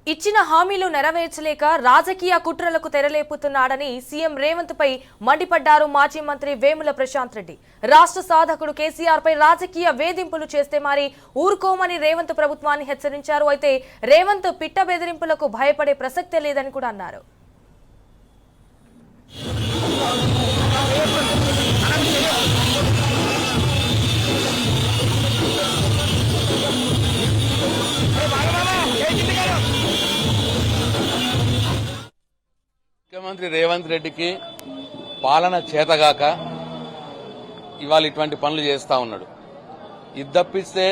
ఇచ్చిన హామీలు నెరవేర్చలేక రాజకీయ కుట్రలకు తెరలేపుతున్నాడని సీఎం రేవంత్ పై మండిపడ్డారు మాజీ మంత్రి వేముల ప్రశాంత్ రెడ్డి. రాష్ట్ర సాధకుడు కేసీఆర్ పై రాజకీయ వేధింపులు చేస్తే మరి ఊరుకోమని రేవంత్ ప్రభుత్వాన్ని హెచ్చరించారు. అయితే రేవంత్ పిట్ట బెదిరింపులకు భయపడే ప్రసక్తే లేదని కూడా అన్నారు. ముఖ్యమంత్రి రేవంత్ రెడ్డికి పాలన చేతగాక ఇవాళ ఇటువంటి పనులు చేస్తా ఉన్నాడు. ఇది తప్పిస్తే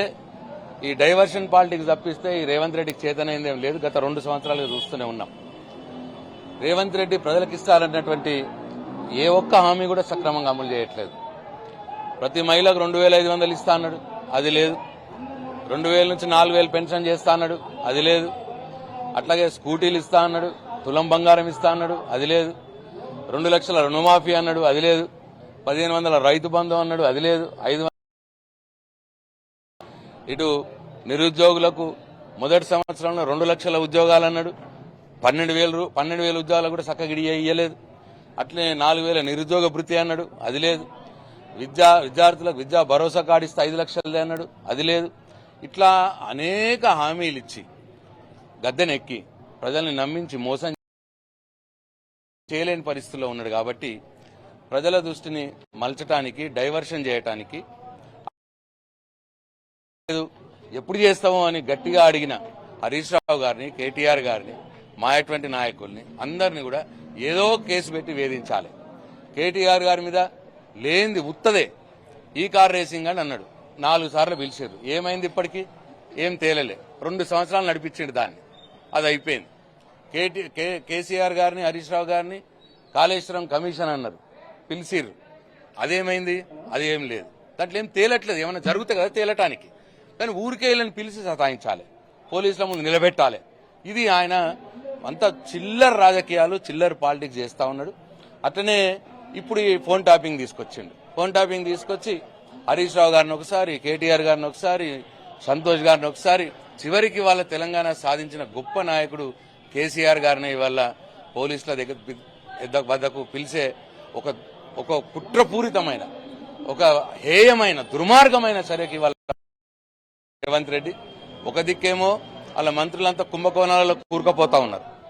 ఈ డైవర్షన్ పాలిటిక్స్ తప్పిస్తే ఈ రేవంత్ రెడ్డికి చేతనైందేం లేదు. గత 2 సంవత్సరాలుగా చూస్తూనే ఉన్నాం. రేవంత్ రెడ్డి ప్రజలకు ఇస్తారన్నటువంటి ఏ ఒక్క హామీ కూడా సక్రమంగా అమలు చేయట్లేదు. ప్రతి మహిళకు 2500 ఇస్తా అన్నాడు, అది లేదు. 2000 నుంచి 4000 పెన్షన్ చేస్తా అన్నాడు, అది లేదు. అట్లాగే స్కూటీలు ఇస్తా అన్నాడు, తులం బంగారం ఇస్తా అన్నాడు, అది లేదు. 2 లక్షల రుణమాఫీ అన్నాడు, అది లేదు. 1500 రైతు బంధు అన్నాడు, అది లేదు. 500 ఇటు నిరుద్యోగులకు మొదటి సంవత్సరంలో 2 లక్షల ఉద్యోగాలు అన్నాడు, 12,000 ఉద్యోగాలు కూడా చక్కగా ఇయ్యలేదు. అట్లే 4,000 నిరుద్యోగ భృతి అన్నాడు, అది లేదు. విద్యార్థులకు విద్యా భరోసా కార్డు ఇస్తే 5 లక్షలదే అన్నాడు, అది లేదు. ఇట్లా అనేక హామీలు ఇచ్చి గద్దెనెక్కి ప్రజల్ని నమ్మించి మోసం చేయలేని పరిస్థితుల్లో ఉన్నాడు. కాబట్టి ప్రజల దృష్టిని మలచటానికి, డైవర్షన్ చేయటానికి ఎప్పుడు చేస్తామో అని గట్టిగా అడిగిన హరీష్ రావు గారిని, కేటీఆర్ గారిని, మాయటువంటి నాయకుల్ని అందరినీ కూడా ఏదో కేసు పెట్టి వేధించాలి. కేటీఆర్ గారి మీద లేనిది ఉత్తదే ఈ కార్ రేసింగ్ అని అన్నాడు. 4 సార్లు పిలిచారు. ఏమైంది? ఇప్పటికీ ఏం తేలలే. 2 సంవత్సరాలు నడిపించిండు దాన్ని, అది అయిపోయింది. కేసీఆర్ గారిని, హరీష్ రావు గారిని కాళేశ్వరం కమిషన్ అన్నారు, పిలిచిర్రు. అదేమైంది? అదేం లేదు. దాంట్లో ఏం తేలట్లేదు. ఏమైనా జరుగుతాయి కదా తేలటానికి. కానీ ఊరికే వీళ్ళని పిలిచి సతాయించాలి, పోలీసుల ముందు నిలబెట్టాలి. ఇది ఆయన అంత చిల్లర రాజకీయాలు, చిల్లర పాలిటిక్స్ చేస్తా ఉన్నాడు. అట్లనే ఇప్పుడు ఈ ఫోన్ టాపింగ్ తీసుకొచ్చిండు. ఫోన్ టాపింగ్ తీసుకొచ్చి హరీష్ రావు గారిని ఒకసారి, కేటీఆర్ గారిని ఒకసారి, సంతోష్ గారిని ఒకసారి, చివరికి వాళ్ళ తెలంగాణ సాధించిన గొప్ప నాయకుడు కేసీఆర్ గారిని ఇవాళ పోలీసుల వద్దకు పిలిచే ఒక కుట్రపూరితమైన, ఒక హేయమైన, దుర్మార్గమైన చర్యకి ఇవాళ రేవంత్ రెడ్డి. ఒక దిక్కేమో వాళ్ళ మంత్రులంతా కుంభకోణాలలో కూరుకుపోతా ఉన్నారు.